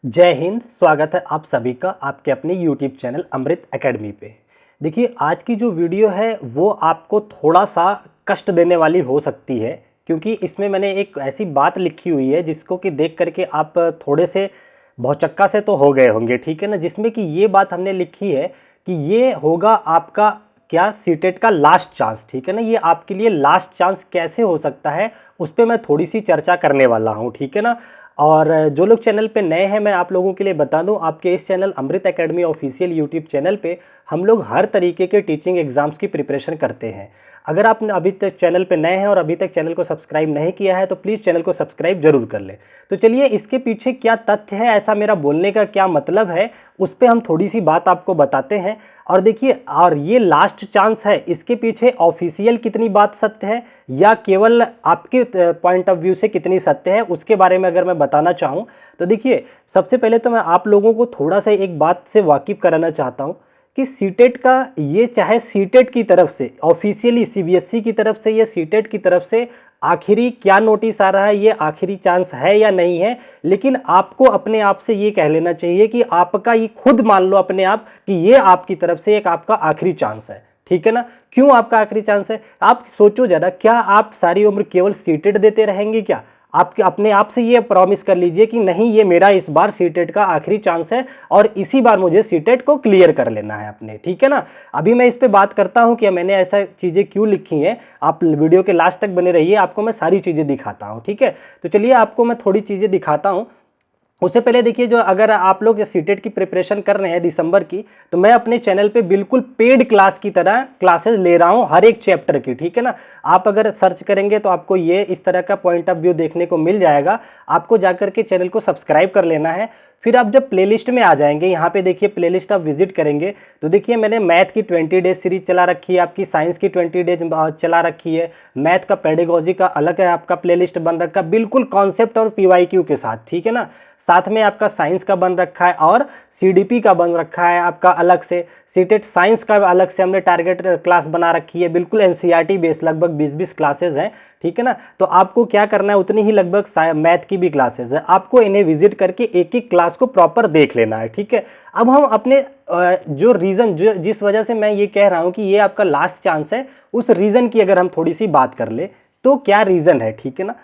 जय हिंद। स्वागत है आप सभी का आपके अपने YouTube चैनल अमृत एकेडमी पे। देखिए, आज की जो वीडियो है वो आपको थोड़ा सा कष्ट देने वाली हो सकती है, क्योंकि इसमें मैंने एक ऐसी बात लिखी हुई है जिसको कि देख करके आप थोड़े से भौचक्का से तो हो गए होंगे, ठीक है ना। जिसमें कि ये बात हमने लिखी है कि ये होगा आपका क्या सीटेट का लास्ट चांस, ठीक है ना। ये आपके लिए लास्ट चांस कैसे हो सकता है उस पर मैं थोड़ी सी चर्चा करने वाला हूँ, ठीक है ना। और जो लोग चैनल पे नए हैं, मैं आप लोगों के लिए बता दूं, आपके इस चैनल अमृत एकेडमी ऑफिशियल यूट्यूब चैनल पे हम लोग हर तरीके के टीचिंग एग्जाम्स की प्रिपरेशन करते हैं। अगर आप अभी तक चैनल पे नए हैं और अभी तक चैनल को सब्सक्राइब नहीं किया है तो प्लीज़ चैनल को सब्सक्राइब जरूर कर लें। तो चलिए, इसके पीछे क्या तथ्य है, ऐसा मेरा बोलने का क्या मतलब है, उस पर हम थोड़ी सी बात आपको बताते हैं। और देखिए, और ये लास्ट चांस है, इसके पीछे ऑफिशियल कितनी बात सत्य है या केवल आपके पॉइंट ऑफ व्यू से कितनी सत्य है, उसके बारे में अगर मैं बताना चाहूँ तो देखिए, सबसे पहले तो मैं आप लोगों को थोड़ा सा एक बात से वाकिफ कराना चाहता हूँ कि सीटेट का ये, चाहे सीटेट की तरफ से ऑफिशियली सीबीएसई की तरफ से या सीटेट की तरफ से आखिरी क्या नोटिस आ रहा है, ये आखिरी चांस है या नहीं है, लेकिन आपको अपने आप से ये कह लेना चाहिए कि आपका ये खुद मान लो अपने आप कि ये आपकी तरफ से एक आपका आखिरी चांस है, ठीक है ना। क्यों आपका आखिरी चांस है, आप सोचो जरा, क्या आप सारी उम्र केवल सीटेट देते रहेंगे क्या? आपके अपने आप से ये प्रॉमिस कर लीजिए कि नहीं, ये मेरा इस बार सीटेट का आखिरी चांस है और इसी बार मुझे सीटेट को क्लियर कर लेना है अपने, ठीक है ना। अभी मैं इस पे बात करता हूं कि मैंने ऐसा चीज़ें क्यों लिखी हैं। आप वीडियो के लास्ट तक बने रहिए, आपको मैं सारी चीज़ें दिखाता हूं, ठीक है। तो चलिए, आपको मैं थोड़ी चीज़ें दिखाता हूं। उससे पहले देखिए, जो अगर आप लोग सीटेट की प्रिपरेशन कर रहे हैं दिसंबर की, तो मैं अपने चैनल पे बिल्कुल पेड क्लास की तरह क्लासेस ले रहा हूँ हर एक चैप्टर की, ठीक है ना। आप अगर सर्च करेंगे तो आपको ये इस तरह का पॉइंट ऑफ व्यू देखने को मिल जाएगा। आपको जाकर के चैनल को सब्सक्राइब कर लेना है। फिर आप जब प्लेलिस्ट में आ जाएंगे, यहाँ पे देखिए प्लेलिस्ट आप विजिट करेंगे तो देखिए, मैंने मैथ की 20 डेज सीरीज चला रखी है, आपकी साइंस की 20 डेज चला रखी है, मैथ का पेडागोजी का अलग है आपका प्लेलिस्ट बन रखा, बिल्कुल कॉन्सेप्ट और पीवाईक्यू के साथ, ठीक है ना। साथ में आपका साइंस का बन रखा है और सीडीपी का बन रखा है आपका अलग से, सीटेट साइंस का अलग से हमने टारगेट क्लास बना रखी है, बिल्कुल एनसीईआरटी बेस, लगभग 20-20 क्लासेज हैं, ठीक है ना। तो आपको क्या करना है, उतनी ही लगभग मैथ की भी क्लासेज है, आपको इन्हें विजिट करके एक एक क्लास को प्रॉपर देख लेना है, ठीक है। अब हम अपने जो रीज़न, जो जिस वजह से मैं ये कह रहा हूँ कि ये आपका लास्ट चांस है, उस रीज़न की अगर हम थोड़ी सी बात कर ले तो क्या रीज़न है, ठीक है ना।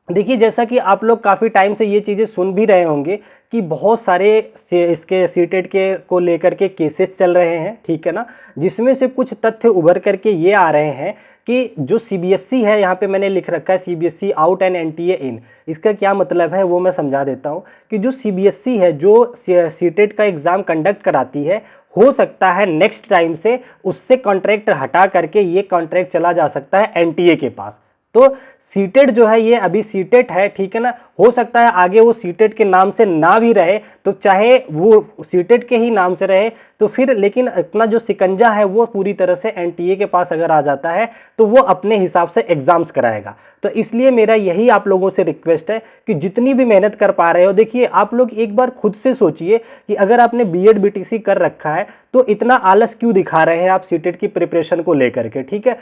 देखिए, जैसा कि आप लोग काफ़ी टाइम से ये चीज़ें सुन भी रहे होंगे कि बहुत सारे इसके सीटेट के को लेकर के केसेस चल रहे हैं, ठीक है ना, जिसमें से कुछ तथ्य उभर करके ये आ रहे हैं कि जो सीबीएसई है, यहाँ पे मैंने लिख रखा है सीबीएसई आउट एंड एनटीए इन। इसका क्या मतलब है वो मैं समझा देता हूँ कि जो सीबीएसई है, जो सीटेट का एग्ज़ाम कंडक्ट कराती है, हो सकता है नेक्स्ट टाइम से उससे कॉन्ट्रैक्ट हटा करके ये कॉन्ट्रैक्ट चला जा सकता है एनटीए के पास। तो सीटेट जो है, ये अभी सीटेट है, ठीक है ना, हो सकता है आगे वो सीटेट के नाम से ना भी रहे, तो चाहे वो सीटेट के ही नाम से रहे तो फिर, लेकिन अपना जो सिकंजा है वो पूरी तरह से एनटीए के पास अगर आ जाता है तो वो अपने हिसाब से एग्जाम्स कराएगा। तो इसलिए मेरा यही आप लोगों से रिक्वेस्ट है कि जितनी भी मेहनत कर पा रहे हो, देखिए आप लोग एक बार खुद से सोचिए कि अगर आपने बीएड बीटीसी कर रखा है तो इतना आलस क्यों दिखा रहे हैं आप सीटेट की प्रिपरेशन को लेकर के, ठीक है।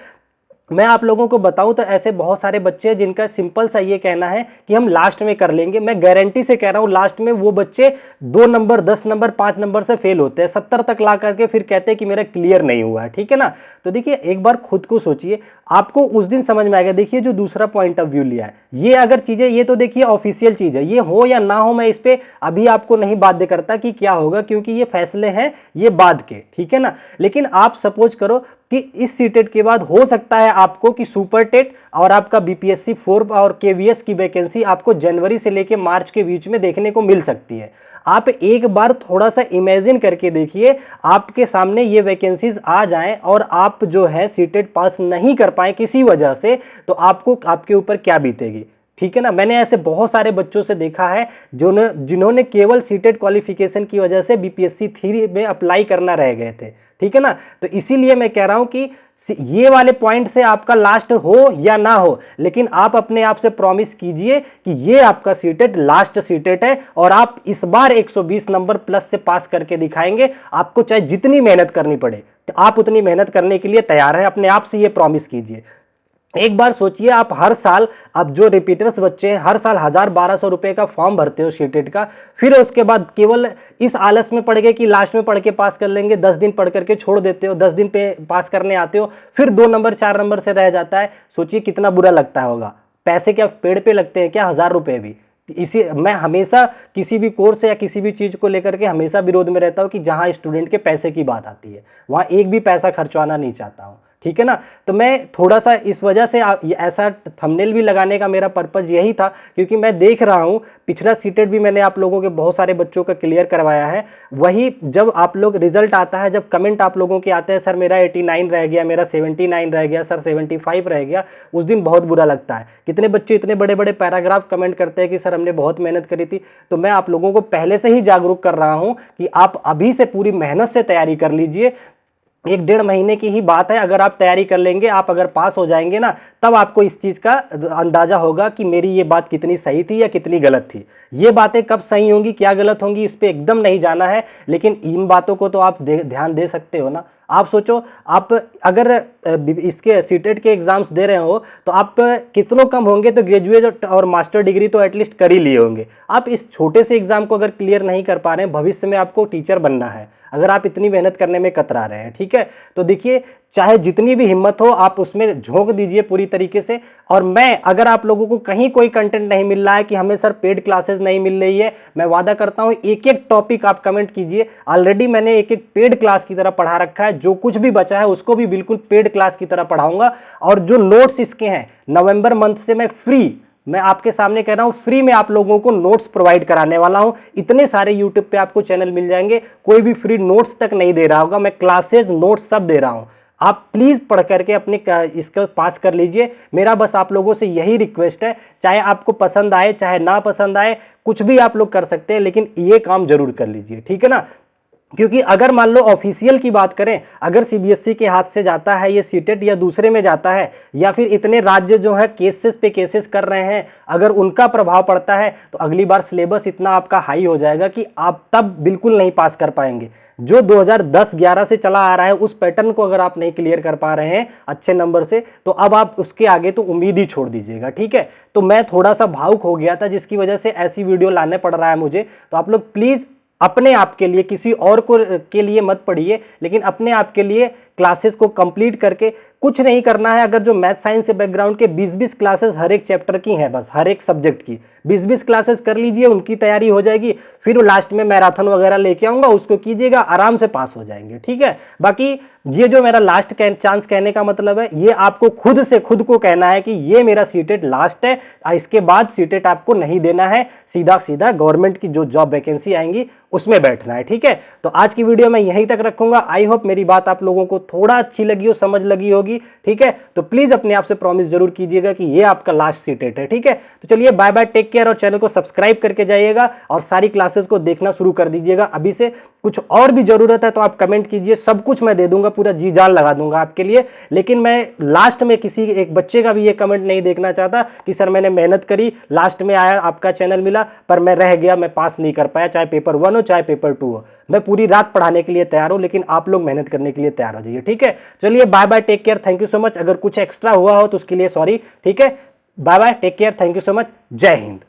मैं आप लोगों को बताऊं तो ऐसे बहुत सारे बच्चे हैं जिनका सिंपल सा ये कहना है कि हम लास्ट में कर लेंगे। मैं गारंटी से कह रहा हूं, लास्ट में वो बच्चे 2 नंबर, 10 नंबर, 5 नंबर से फेल होते हैं, 70 तक ला करके फिर कहते हैं कि मेरा क्लियर नहीं हुआ है, ठीक है ना। तो देखिए, एक बार खुद को सोचिए, आपको उस दिन समझ में आएगा। देखिए, जो दूसरा पॉइंट ऑफ व्यू लिया है, ये अगर चीजें, ये तो देखिए ऑफिशियल चीज है, ये हो या ना हो, मैं इस पे अभी आपको नहीं बाध्य करता कि क्या होगा, क्योंकि ये फैसले हैं ये बाद के, ठीक है ना। लेकिन आप सपोज करो कि इस सीटेट के बाद हो सकता है आपको कि सुपर टेट और आपका बीपीएससी 4 और केवीएस की वैकेंसी आपको जनवरी से लेकर मार्च के बीच में देखने को मिल सकती है। आप एक बार थोड़ा सा इमेजिन करके देखिए, आपके सामने ये वैकेंसीज आ जाएं और आप जो है सीटेट पास नहीं कर पाए किसी वजह से, तो आपको, आपके ऊपर क्या बीतेगी, ठीक है ना। मैंने ऐसे बहुत सारे बच्चों से देखा है जिन्होंने केवल सीटेट क्वालिफिकेशन की वजह से बीपीएससी 3 में अप्लाई करना रह गए थे, ठीक है ना। तो इसीलिए मैं कह रहा हूं कि ये वाले पॉइंट से आपका लास्ट हो या ना हो, लेकिन आप अपने आप से प्रॉमिस कीजिए कि ये आपका सीटेट लास्ट सीटेट है और आप इस बार 120 नंबर प्लस से पास करके दिखाएंगे। आपको चाहे जितनी मेहनत करनी पड़े, तो आप उतनी मेहनत करने के लिए तैयार हैं, अपने आप से ये प्रॉमिस कीजिए। एक बार सोचिए, आप हर साल, अब जो रिपीटर्स बच्चे हैं, हर साल 1000-1200 रुपए का फॉर्म भरते हो सीटेट का, फिर उसके बाद केवल इस आलस में पड़ गए कि लास्ट में पढ़ के पास कर लेंगे, 10 दिन पढ़ करके छोड़ देते हो, 10 दिन पे पास करने आते हो, फिर 2 नंबर 4 नंबर से रह जाता है। सोचिए कितना बुरा लगता होगा। पैसे क्या पेड़ पे लगते हैं क्या? 1000 रुपए भी। इसी मैं हमेशा किसी भी कोर्स या किसी भी चीज को लेकर के हमेशा विरोध में रहता हूँ कि जहां स्टूडेंट के पैसे की बात आती है वहां एक भी पैसा खर्चवाना नहीं चाहता हूँ, ठीक है ना। तो मैं थोड़ा सा इस वजह से ऐसा थंबनेल भी लगाने का मेरा पर्पज यही था, क्योंकि मैं देख रहा हूँ पिछला सीटेट भी मैंने आप लोगों के बहुत सारे बच्चों का क्लियर करवाया है। वही जब आप लोग रिजल्ट आता है, जब कमेंट आप लोगों के आते हैं, सर मेरा 89 रह गया, मेरा 79 रह गया, सर 75 रह गया, उस दिन बहुत बुरा लगता है। कितने बच्चे इतने बड़े बड़े पैराग्राफ कमेंट करते हैं कि सर हमने बहुत मेहनत करी थी। तो मैं आप लोगों को पहले से ही जागरूक कर रहा हूँ कि आप अभी से पूरी मेहनत से तैयारी कर लीजिए। 1-1.5 महीने की ही बात है, अगर आप तैयारी कर लेंगे, आप अगर पास हो जाएंगे ना, तब आपको इस चीज़ का अंदाजा होगा कि मेरी ये बात कितनी सही थी या कितनी गलत थी। ये बातें कब सही होंगी क्या गलत होंगी इस पर एकदम नहीं जाना है, लेकिन इन बातों को तो आप ध्यान दे सकते हो ना। आप सोचो, आप अगर इसके सीटेट के एग्जाम्स दे रहे हो तो आप कितनों कम होंगे तो ग्रेजुएट और मास्टर डिग्री तो एटलीस्ट कर ही लिए होंगे। आप इस छोटे से एग्जाम को अगर क्लियर नहीं कर पा रहे हैं, भविष्य में आपको टीचर बनना है, अगर आप इतनी मेहनत करने में कतरा रहे हैं, ठीक है। तो देखिए, चाहे जितनी भी हिम्मत हो आप उसमें झोंक दीजिए पूरी तरीके से। और मैं, अगर आप लोगों को कहीं कोई कंटेंट नहीं मिल रहा है कि हमें सर पेड क्लासेस नहीं मिल रही है, मैं वादा करता हूं एक एक टॉपिक आप कमेंट कीजिए। ऑलरेडी मैंने एक एक पेड क्लास की तरह पढ़ा रखा है, जो कुछ भी बचा है उसको भी बिल्कुल पेड क्लास की तरह पढ़ाऊंगा। और जो नोट्स इसके हैं, नवंबर मंथ से मैं आपके सामने कह रहा हूं, फ्री में आप लोगों को नोट्स प्रोवाइड कराने वाला हूं। इतने सारे यूट्यूब पे आपको चैनल मिल जाएंगे, कोई भी फ्री नोट्स तक नहीं दे रहा होगा, मैं क्लासेस नोट्स सब दे रहा हूं। आप प्लीज पढ़ करके अपने इसको पास कर लीजिए। मेरा बस आप लोगों से यही रिक्वेस्ट है, चाहे आपको पसंद आए चाहे ना पसंद आए, कुछ भी आप लोग कर सकते हैं, लेकिन ये काम जरूर कर लीजिए, ठीक है ना। क्योंकि अगर मान लो ऑफिशियल की बात करें, अगर सीबीएसई के हाथ से जाता है ये सीटेट या दूसरे में जाता है, या फिर इतने राज्य जो है केसेस पे केसेस कर रहे हैं, अगर उनका प्रभाव पड़ता है, तो अगली बार सिलेबस इतना आपका हाई हो जाएगा कि आप तब बिल्कुल नहीं पास कर पाएंगे। जो 2010-11 से चला आ रहा है उस पैटर्न को अगर आप नहीं क्लियर कर पा रहे हैं अच्छे नंबर से, तो अब आप उसके आगे तो उम्मीद ही छोड़ दीजिएगा, ठीक है। तो मैं थोड़ा सा भावुक हो गया था, जिसकी वजह से ऐसी वीडियो लाने पड़ रहा है मुझे। तो आप लोग प्लीज अपने आप के लिए, किसी और को के लिए मत पढ़िए, लेकिन अपने आप के लिए क्लासेस को कंप्लीट करके, कुछ नहीं करना है। अगर जो मैथ साइंस से बैकग्राउंड के 20-20 क्लासेस हर एक चैप्टर की हैं, बस हर एक सब्जेक्ट की 20-20 क्लासेस कर लीजिए, उनकी तैयारी हो जाएगी। फिर लास्ट में मैराथन वगैरह लेके आऊंगा, उसको कीजिएगा, आराम से पास हो जाएंगे, ठीक है। बाकी ये जो मेरा लास्ट चांस कहने का मतलब है, ये आपको खुद से खुद को कहना है कि ये मेरा सीटेट लास्ट है, इसके बाद सीटेट आपको नहीं देना है, सीधा सीधा गवर्नमेंट की जो जॉब वैकेंसी आएंगी उसमें बैठना है, ठीक है। तो आज की वीडियो मैं यहीं तक रखूंगा। आई होप मेरी बात आप लोगों को थोड़ा अच्छी लगी हो, समझ लगी होगी, ठीक है। तो प्लीज अपने आप से प्रॉमिस जरूर कीजिएगा कि ये आपका लास्ट सीटेट है, ठीक है। तो चलिए, बाय बाय, टेक केयर, और चैनल को सब्सक्राइब करके जाइएगा और सारी क्लासेस को देखना शुरू कर दीजिएगा अभी से। कुछ और भी जरूरत है तो आप कमेंट कीजिए, सब कुछ मैं दे दूंगा, पूरा जी जान लगा दूंगा आपके लिए। लेकिन मैं लास्ट में किसी एक बच्चे का भी ये कमेंट नहीं देखना चाहता कि सर मैंने मेहनत करी, लास्ट में आया, आपका चैनल मिला, पर मैं रह गया, मैं पास नहीं कर पाया, चाहे पेपर 1 हो चाहे पेपर 2 हो। मैं पूरी रात पढ़ाने के लिए तैयार हूं, लेकिन आप लोग मेहनत करने के लिए तैयार हो जाइए, ठीक है। चलिए, bye bye, take care, thank you so much. अगर कुछ एक्स्ट्रा हुआ हो तो उसके लिए सॉरी, ठीक है। Bye bye, take care, thank you so much, जय हिंद।